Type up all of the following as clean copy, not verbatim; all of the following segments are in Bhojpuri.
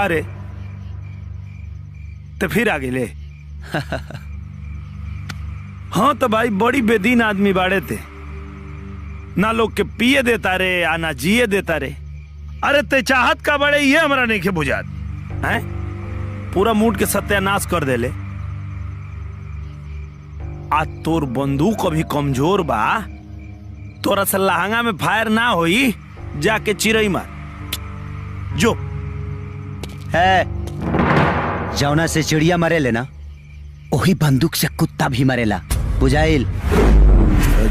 का रे तो फिर आगे ले। हाँ तो भाई बड़ी बेदीन आदमी बाड़े थे, ना लोग के पिए देता रे आ ना जिए देता रे। अरे ते चाहत का बड़े ये हमरा नहीं के बुझात हैं, पूरा मूड के सत्यानाश कर देले। आ तोर बंदूक अभी कमजोर बा, तोरा से लहंगा में फायर ना होई, जाके चिरई मार जो है। जौना से चिड़िया मरे लेना वही बंदूक से कुत्ता भी मरेला, बुझाइल।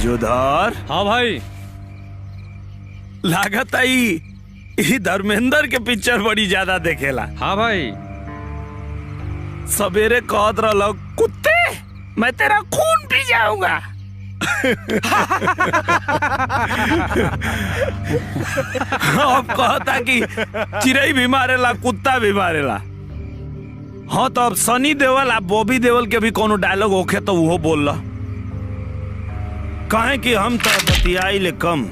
जोधार। हाँ भाई। लागत आई धर्मेंद्र के पिक्चर बड़ी ज्यादा देखेला। हाँ भाई। सवेरे कहत रहो कुत्ते मैं तेरा खून पी जाऊंगा। अब कहता कि चिड़ई भी मारेला कुत्ता भी मारेला। हाँ तो अब सनी देओल आ बॉबी देओल के भी कोनो डायलॉग होखे तो वो बोल ला, कहे कि हम तो बतियाई ले कम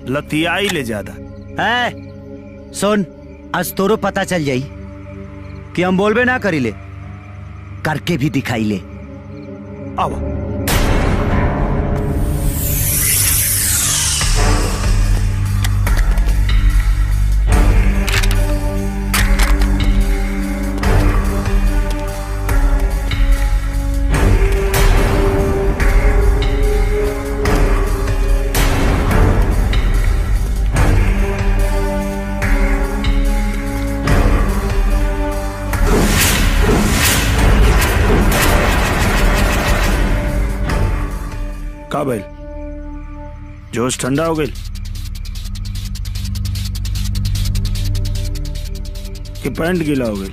लतियाई ले ज्यादा। है सुन, आज तोरो पता चल जाई कि हम बोलबे ना करी ले, करके भी दिखाई ले। अब का भाई जोश ठंडा हो गई कि पैंट गीला हो गई?